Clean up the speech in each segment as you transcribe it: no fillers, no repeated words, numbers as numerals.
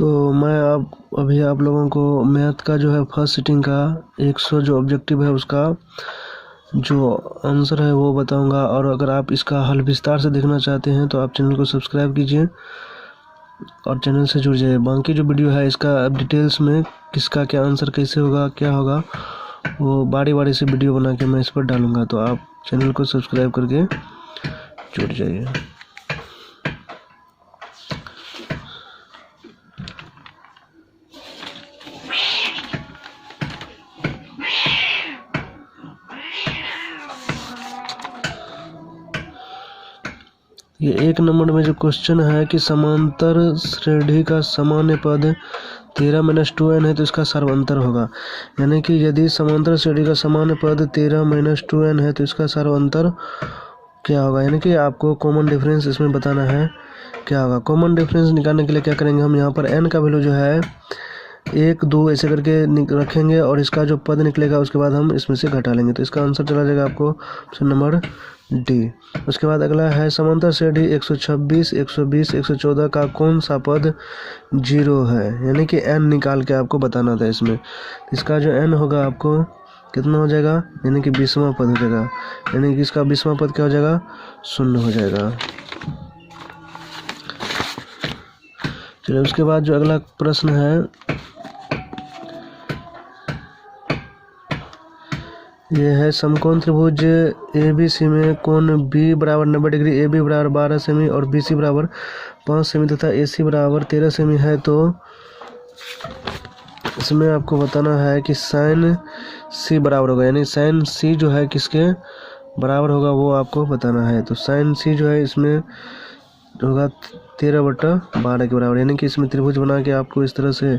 तो मैं अब अभी आप लोगों को मैथ का जो है फर्स्ट सिटिंग का 100 जो ऑब्जेक्टिव है उसका जो आंसर है वो बताऊंगा। और अगर आप इसका हल विस्तार से देखना चाहते हैं तो आप चैनल को सब्सक्राइब कीजिए और चैनल से जुड़ जाइए। बाकी जो वीडियो है इसका अब डिटेल्स में किसका क्या आंसर कैसे होगा क्या होगा वो बारी बारी से वीडियो बना के मैं इस पर डालूंगा, तो आप चैनल को सब्सक्राइब करके जुड़ जाइए। ये 1 नंबर में जो क्वेश्चन है कि समांतर श्रेणी का सामान्य पद 13 - 2n है तो इसका सर्वांतर होगा। यानी कि यदि समांतर श्रेणी का सामान्य पद 13 - 2n है तो इसका सर्वांतर क्या होगा। यानी कि आपको कॉमन डिफरेंस इसमें बताना है क्या होगा। कॉमन डिफरेंस निकालने के लिए क्या करेंगे, हम यहाँ पर n का वैल्यू जो है 1 2 ऐसे करके रखेंगे और इसका जो पद निकलेगा उसके बाद हम इसमें से घटा लेंगे, तो इसका आंसर चला जाएगा आपको ऑप्शन नंबर डी। उसके बाद अगला है समांतर श्रेणी 126 120 114 का कौन सा पद 0 है। यानी कि n निकाल के आपको बताना था इसमें। इसका जो n होगा आपको कितना हो जाएगा, यानी कि 20वां पद हो जाएगा। यानी कि इसका 20वां पद क्या हो जाएगा, 0 हो जाएगा। चलिए उसके बाद जो अगला प्रश्न है ये है समकोण त्रिभुज ABC में कोण B बराबर 90 डिग्री, AB बराबर 12 सेमी और BC बराबर 5 सेमी तथा AC बराबर 13 सेमी है, तो इसमें आपको बताना है कि साइन C बराबर होगा। यानी साइन C जो है किसके बराबर होगा वो आपको बताना है। तो साइन C जो है इसमें होगा 13/12 के बराबर। यानी कि इसमें त्रिभुज बना के आपको इस तरह से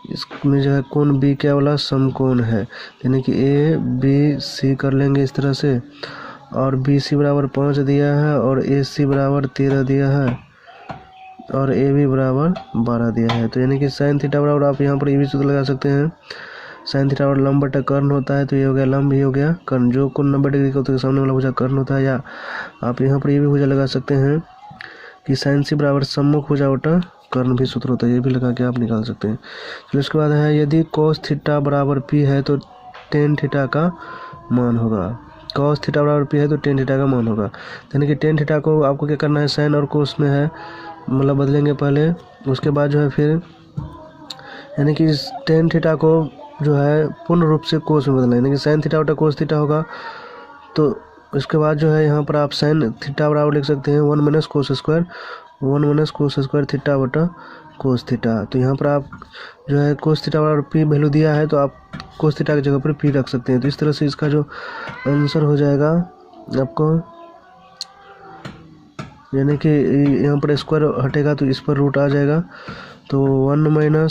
इसमें जो है कोण B क्या वाला समकोण है, यानी कि ABC कर लेंगे इस तरह से। और BC बराबर 5 दिया है और AC बराबर 13 दिया है और AB बराबर 12 दिया है। तो यानी कि साइन थीटा बराबर आप यहाँ पर ये भी सूत्र लगा सकते हैं। साइन थीटा बराबर लंब बटा कर्ण होता है, तो ये हो गया लंब, ये हो गया कर्ण। जो कोण 90 डिग्री का होता है सामने वाला भुजा कर्ण होता है। या आप यहाँ पर ये भी भुजा लगा सकते हैं कि साइन C बराबर सम्मुख भुजा बटा कर्ण भी सूत्र होता है, ये भी लगा के आप निकाल सकते हैं। फिर उसके बाद है यदि cos थीटा बराबर P है तो tan थीटा का मान होगा। cos थीटा बराबर P है तो tan थीटा का मान होगा। यानी कि tan थीटा को आपको क्या करना है, साइन और कोस में है मतलब बदलेंगे पहले, उसके बाद जो है फिर यानी कि tan थीटा को जो है पूर्ण रूप से कोस में बदलना है। यानी कि साइन थीटा बटा कोस थीटा होगा। तो उसके बाद जो है यहाँ पर आप साइन थीटा बराबर लिख सकते हैं 1 - cos square 1 - cos square theta बटा कोस थीटा। तो यहाँ पर आप जो है कोस थीटा बराबर P वैल्यू दिया है तो आप कोस थीटा की जगह पर P रख सकते हैं। तो इस तरह से इसका जो आंसर हो जाएगा आपको, यानी कि यहाँ पर स्क्वायर हटेगा तो इस पर रूट आ जाएगा, तो 1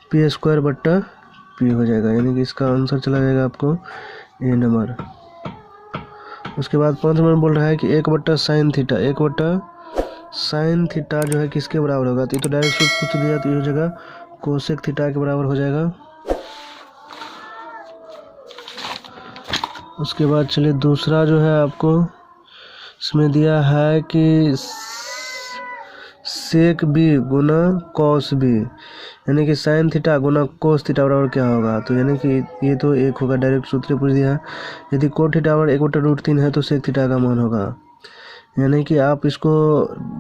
- P स्क्वायर बट्टा P हो जाएगा। यानी कि इसका आंसर चला जाएगा आपको A नंबर। उसके बाद 5 नंबर बोल रहा है कि 1/sin थीटा 1/sin थीटा जो है किसके बराबर होगा। तो ये तो डायरेक्ट पूछ दिया, तो ये हो जाएगा कोसेक थीटा के बराबर हो जाएगा। उसके बाद चलिए दूसरा जो है आपको इसमें दिया है कि सेक B गुना कॉस B, यानी कि साइन थीटा गुना कोस थीटा बराबर क्या होगा। तो यानी कि ये तो 1 होगा, डायरेक्ट सूत्र पूछ दिया है। यदि कोट थीटा बराबर 1/√3 है तो सेक थीटा का मान होगा। यानी कि आप इसको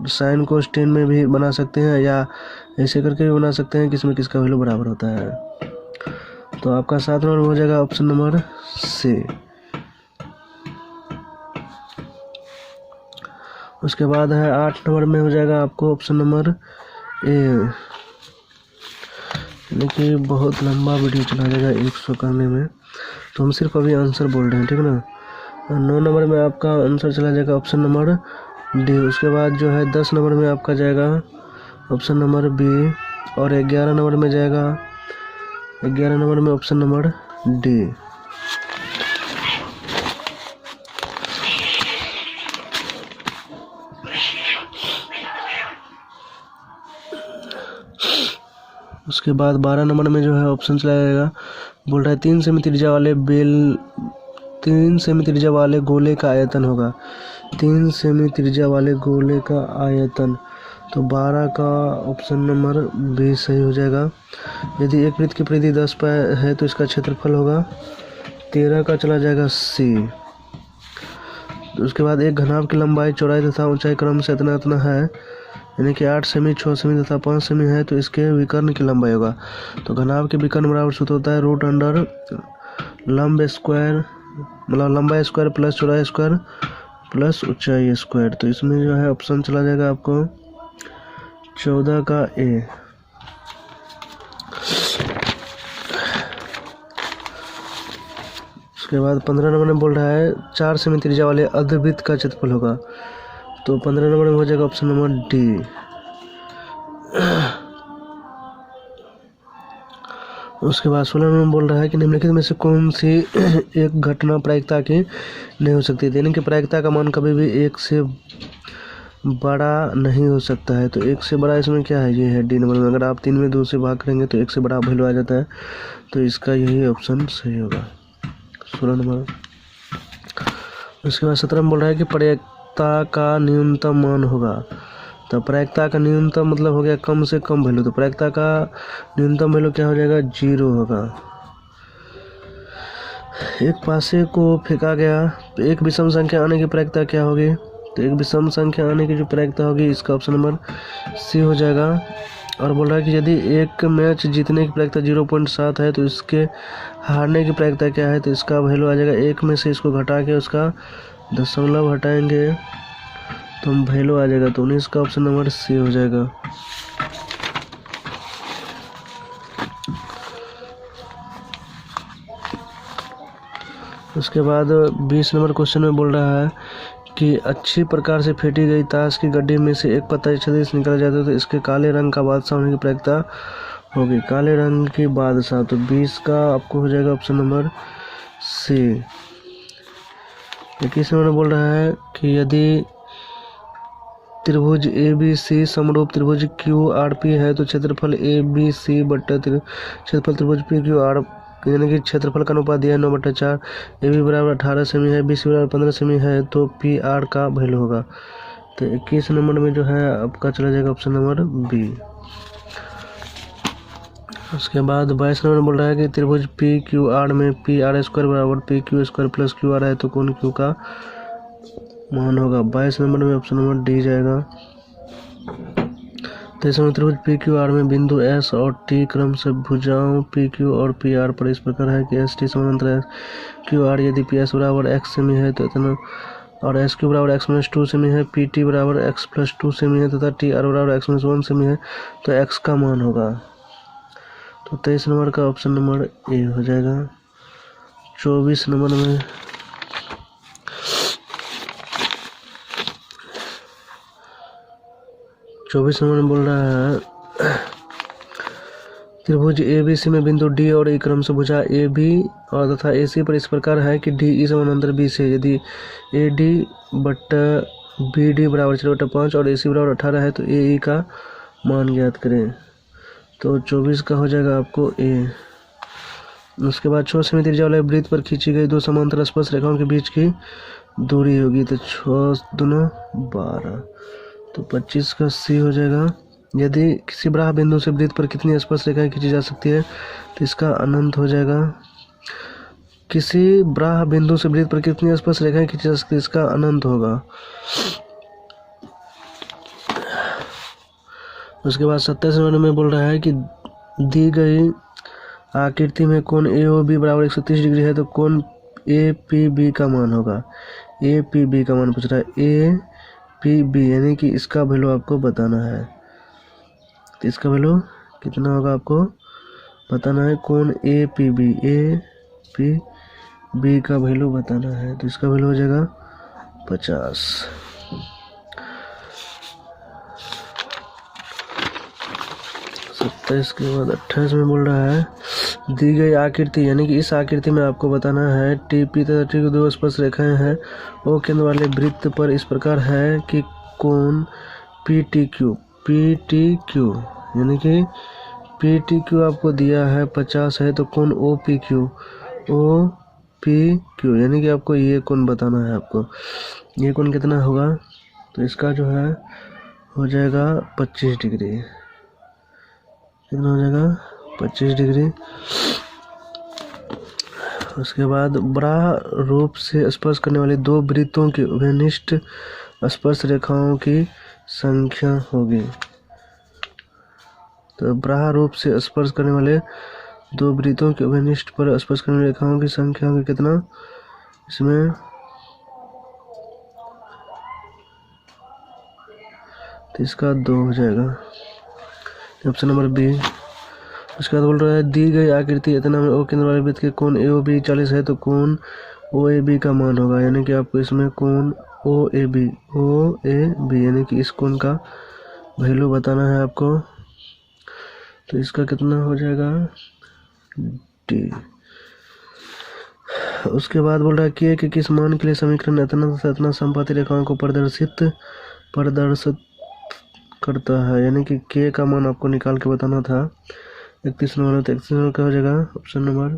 साइन कोस टेन में भी बना सकते हैं या ऐसे करके भी बना सकते हैं कि इसमें किसका वैल्यू बराबर होता है। तो आपका 7 नंबर हो जाएगा ऑप्शन नंबर C। उसके बाद है 8 नंबर में हो जाएगा आपको ऑप्शन नंबर A। यानी कि बहुत लंबा वीडियो चला जाएगा 100 करने में, तो हम सिर्फ अभी आंसर बोल रहे हैं, ठीक है ना। 9 नंबर में आपका आंसर चला जाएगा ऑप्शन नंबर D। उसके बाद जो है 10 नंबर में आपका जाएगा ऑप्शन नंबर B और 11 नंबर में जाएगा 11 नंबर में ऑप्शन नंबर D। उसके बाद 12 नंबर में जो है ऑप्शन चला जाएगा, बोल रहा है 3 सेमी त्रिज्या वाले गोले का आयतन होगा। 3 सेमी त्रिज्या वाले गोले का आयतन, तो 12 का ऑप्शन नंबर बी सही हो जाएगा। यदि एक वृत्त की परिधि 10 पाई है तो इसका क्षेत्रफल होगा 13 का चला जाएगा सी। तो उसके बाद एक घनाभ की लंबाई, चौड़ाई तथा ऊंचाई क्रम से इतना इतना है, यानी कि 8 सेमी, 6 सेमी तथा 5 सेमी है, तो इसके विकर्ण की लंबाई होगा। तो घनाभ के विकर्ण बराबर सूत्र होता है रूट अंडर लंब स्क्वायर, मतलब लंबाई स्क्वायर प्लस चौड़ाई स्क्वायर प्लस ऊंचाई स्क्वायर। तो इसमें जो है ऑप्शन चला जाएगा आपको 14 का ए। उसके बाद 15 नंबर में बोल रहा है 4 सेमी त्रिज्या वाले अर्धवृत्त का क्षेत्रफल होगा। तो 15 नंबर में हो जाएगा ऑप्शन नंबर डी। उसके बाद 16 नंबर में बोल रहा है कि निम्नलिखित में से कौन सी एक घटना प्रायिकता की नहीं हो सकती, यानी कि प्रायिकता का मान कभी भी 1 से बड़ा नहीं हो सकता है। तो 1 से बड़ा इसमें क्या है, ये है डी नंबर में। अगर आप 3 में 2 से भाग करेंगे तो 1 से बड़ा वैल्यू आ जाता है, तो इसका यही ऑप्शन सही होगा 16 नंबर। उसके बाद 17 में बोल रहा है कि प्रायिकता का न्यूनतम मान होगा। तो प्रायिकता का न्यूनतम मतलब हो गया कम से कम वैल्यू, तो प्रायिकता का न्यूनतम वैल्यू क्या हो जाएगा, 0 होगा। एक पासे को फेंका गया तो एक विषम संख्या आने की प्रायिकता क्या होगी, तो एक विषम संख्या आने की जो प्रायिकता होगी इसका ऑप्शन नंबर सी हो जाएगा। और बोल रहा है कि यदि एक मैच जीतने की प्रायिकता 0.7 है तो इसके हारने की प्रायिकता क्या है, तो इसका वैल्यू आ जाएगा, एक में से इसको घटा के उसका दशमलव हटाएंगे तो वैल्यू आ जाएगा, तो 19 का ऑप्शन नंबर सी हो जाएगा। उसके बाद 20 नंबर क्वेश्चन में बोल रहा है कि अच्छी प्रकार से फेंटी गई ताश की गड्डी में से एक पत्ता छत्तीस निकल जाता है तो इसके काले रंग का बादशाह होने की प्रायिकता होगी, काले रंग की बादशाह। तो 20 का आपको हो जाएगा ऑप्शन नंबर सी। 21 नंबर बोल रहा है कि यदि त्रिभुज ए बी सी समरूप त्रिभुज क्यू आर पी है तो क्षेत्रफल ए बी सी बट्टा क्षेत्रफल त्रिभुज पी क्यू आर, यानी कि क्षेत्रफल का अनुपात दिया है 9/4। ए बी बराबर 18 सेमी है, बी सी बराबर 15 सेमी है, तो पी आर का वैल्यू होगा। तो 21 नंबर में जो है आपका चला जाएगा ऑप्शन नंबर बी। उसके बाद 22 नंबर बोल रहा है कि त्रिभुज पी क्यू आर में पी आर स्क्वायर बराबर P Q square plus Q R है, तो कौन क्यू का मान होगा। 22 नंबर में ऑप्शन नंबर डी जाएगा। 23 नंबर त्रिभुज पी क्यू आर में बिंदु एस और टी क्रम से भुजाओं पी क्यू और पी आर पर इस प्रकार है कि एस टी समानांतर है क्यू आर। यदि पी एस बराबर एक्स सेमी है तो इतना, और एस क्यू बराबर एक्स माइनस 2 सेमी है, पी टी बराबर एक्स प्लस 2 सेमी है तथा टी आर बराबर एक्स माइनस 1 सेमी है, तो एक्स का मान होगा। तो 23 नंबर का ऑप्शन नंबर ए हो जाएगा। 24 नंबर में बोल रहा है त्रिभुज ए बी सी में बिंदु डी और ई क्रम से भुजा ए बी और तथा ए सी पर इस प्रकार है कि डी ई समानांतर बी से। यदि ए डी बट्टा बी डी बराबर 4/5 और ए सी बराबर 18 है तो ए ई का मान ज्ञात करें। तो 24 का हो जाएगा आपको ए। उसके बाद 6 सेमी त्रिज्या वाले वृत्त पर खींची गई दो समांतर स्पर्श रेखाओं के बीच की दूरी होगी, तो 6 दूना 12, तो 25 का सी हो जाएगा। यदि किसी बराह बिंदु से वृत्त पर कितनी स्पर्श रेखाएं खींची जा सकती है, तो इसका अनंत हो जाएगा। किसी बराह बिंदु से वृत्त पर कितनी स्पर्श रेखाएं खींची जा सकती है, इसका अनंत होगा। उसके बाद 27 नंबर में बोल रहा है कि दी गई आकृति में कोण ए ओ बी बराबर 130 डिग्री है तो कोण ए पी बी का मान होगा। ए पी बी का मान पूछ रहा है, ए पी बी, यानी कि इसका वैल्यू आपको बताना है। तो इसका वैल्यू कितना होगा आपको बताना है। कोण ए पी बी का वैल्यू बताना है, तो इसका वैल्यू हो जाएगा 50। 27 के बाद 28 में बोल रहा है दी गई आकृति, यानी कि इस आकृति में आपको बताना है टी पी तथा टी की दो स्पर्श रेखाएं हैं वो केंद्र वाले वृत्त पर इस प्रकार है कि कोण पी टी क्यू, यानी कि पी टी क्यू आपको दिया है 50 है, तो कोण ओ पी क्यू, यानी कि आपको ये कोण बताना है। आपको ये कोण कितना होगा, तो इसका जो है हो जाएगा 25 डिग्री। कितना हो जाएगा 25 डिग्री। उसके बाद बराह रूप से स्पर्श करने वाले दो वृत्तों के उभयनिष्ठ स्पर्श रेखाओं की संख्या होगी। तो बराह रूप से स्पर्श करने वाले दो वृत्तों के उभयनिष्ठ पर स्पर्श करने वाली रेखाओं की संख्या होगी कितना, इसमें तो इसका 2 हो जाएगा, ऑप्शन नंबर बी। उसके बाद बोल रहा है दी गई आकृति इतना में ओ केंद्र वाले वृत्त के कोण ए ओ बी 40 है तो कोण ओ ए बी का मान होगा, यानी कि आपको इसमें कोण ओ ए बी यानी कि इस कोण का वैल्यू बताना है आपको। तो इसका कितना हो जाएगा डी। उसके बाद बोल रहा है कि किस मान के लिए समीकरण इतना तथा इतना संपाती रेखाओं को प्रदर्शित करता है, यानी कि के का मान आपको निकाल के बताना था। 31 नंबर, तो 31 नंबर का हो जाएगा ऑप्शन नंबर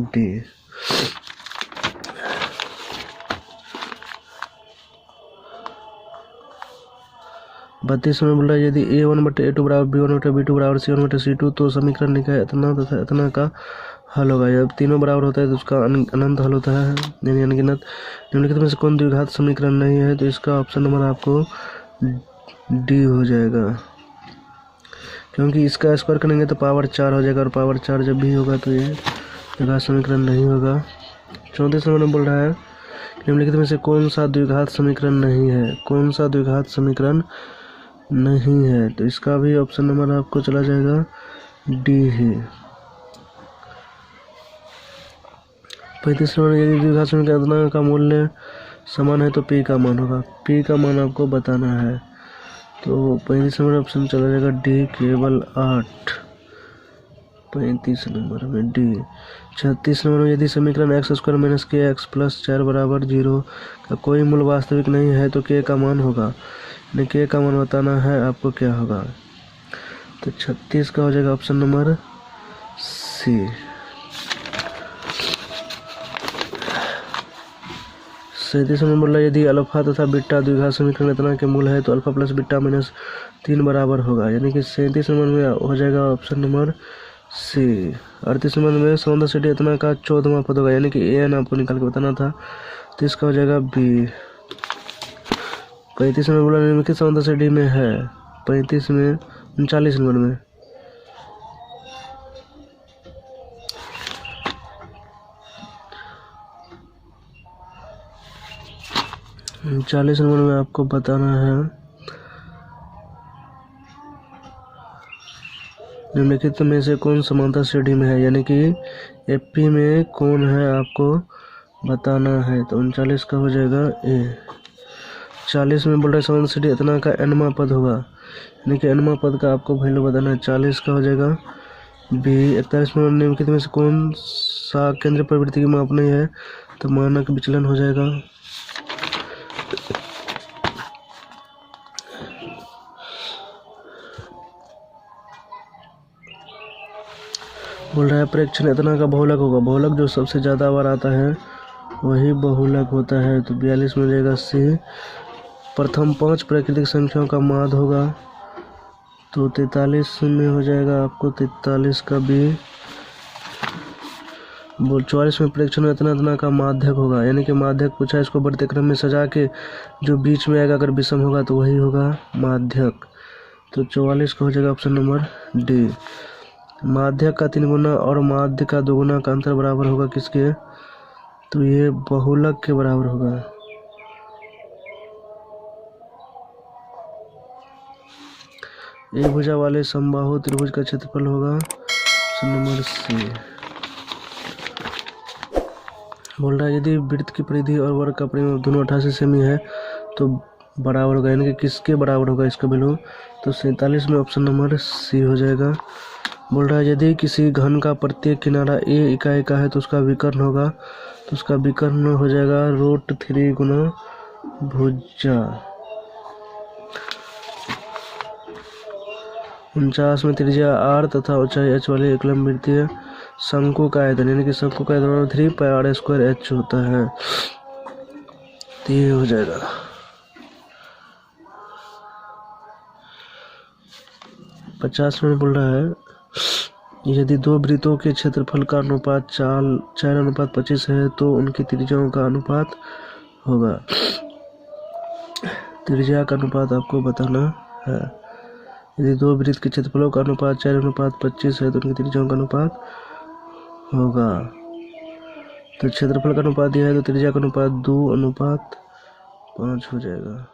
डी। 32 में बोल रहा है यदि a1/a2 बराबर b1/b2 बराबर c1/c2 तो समीकरण निकाय इतना तथा इतना का हल होगा। जब तीनों बराबर होता है तो उसका अनंत हल होता है, यानी अनगिनत। निम्नलिखित में से कौन द्विघात समीकरण नहीं है, तो इसका ऑप्शन नंबर आपको डी हो जाएगा, क्योंकि इसका स्क्वायर करेंगे तो पावर 4 हो जाएगा और पावर 4 जब भी होगा तो ये द्विघात समीकरण नहीं होगा। 34 नंबर में बोल रहा है निम्नलिखित में से कौन सा द्विघात समीकरण नहीं है, कौन सा द्विघात समीकरण नहीं है, तो इसका भी ऑप्शन नंबर आपको चला जाएगा डी है। 35 नंबर यदि द्विघात समीकरण इतना का मूल्य समान है तो पी का मान होगा, पी का मान आपको बताना है। तो 35 नंबर ऑप्शन चला जाएगा डी केवल 8, 35 नंबर में डी। 36 नंबर में यदि समीकरण एक्स स्क्वायर माइनस के एक्स प्लस 4 बराबर 0 का कोई मूल वास्तविक नहीं है तो के का मान होगा, के का मान बताना है आपको क्या होगा। तो 36 का हो जाएगा ऑप्शन नंबर सी। 37 में बोला यदि अल्फा तथा बीटा द्विघात समीकरण इतना के मूल है तो अल्फा प्लस बीटा माइनस 3 बराबर होगा, यानी कि 37 नंबर में हो जाएगा ऑप्शन नंबर सी। 38 नंबर में सौंदर्य सिटी इतना का 14वां पद होगा, यानी कि एन आपको निकाल के बताना था, तो इसका हो जाएगा बी। 35 में बोला निम्नलिखित सौंदर्य सिटी में है, 35 में 39 नंबर में 40 नंबर में आपको बताना है निम्नलिखित में से कौन समांतर श्रेणी में है, यानी कि एपी में कौन है आपको बताना है। तो 39 का हो जाएगा ए। 40 में बोल रहे समांतर श्रेणी इतना का एनवा पद होगा, यानी कि एनवा पद का आपको वैल्यू बताना है, 40 का हो जाएगा बी। 41 में निम्नलिखित में से कौन सा केंद्र प्रवृत्ति की माप नहीं है, तो मानक विचलन हो जाएगा। बोल रहा है प्रेक्षण इतना का बहुलक होगा, बहुलक जो सबसे ज़्यादा बार आता है वही बहुलक होता है, तो 42 में जाएगा सी। प्रथम 5 प्राकृतिक संख्याओं का माध्य होगा, तो 43 में हो जाएगा आपको 43 का बी। 44 में प्रेक्षण इतना का माध्यक होगा, यानी कि माध्यक पूछा, इसको बढ़ते क्रम में सजा के जो बीच में आएगा अगर विषम होगा तो वही होगा माध्यक, तो 44 का हो जाएगा ऑप्शन नंबर डी। माध्यक का 3 गुना और माध्य का 2 गुना का अंतर बराबर होगा किसके, तो ये बहुलक के बराबर होगा। एक भुजा वाले समबाहु त्रिभुज का क्षेत्रफल होगा ऑप्शन नंबर सी। बोल रहा है यदि वृत्त की परिधि और वर्ग का परिमाप दोनों 88 सेमी है तो बराबर होगा, यानी कि किसके बराबर होगा इसका वैल्यू, तो 47 में ऑप्शन नंबर सी हो जाएगा। बोल रहा है यदि किसी घन का प्रत्येक किनारा ए इकाई का है तो उसका विकर्ण होगा, तो उसका विकर्ण हो जाएगा √3 गुना भुजा। 49 में त्रिज्या आर तथा ऊंचाई एच वाले एकलम वृत्तीय शंकु का आयतन, यानी कि शंकु का आयतन 3πr² होता है, तो ये हो जाएगा। 50 में बोल रहा है यदि दो वृत्तों के क्षेत्रफल का अनुपात 4:25 है तो उनकी त्रिज्याओं का अनुपात होगा। त्रिज्या का अनुपात आपको बताना है। यदि दो वृत्त के क्षेत्रफलों का अनुपात 4:25 है तो उनकी त्रिज्याओं का अनुपात होगा। तो क्षेत्रफल का अनुपात यह है तो त्रिज्या का अनुपात 2:5 हो जाएगा।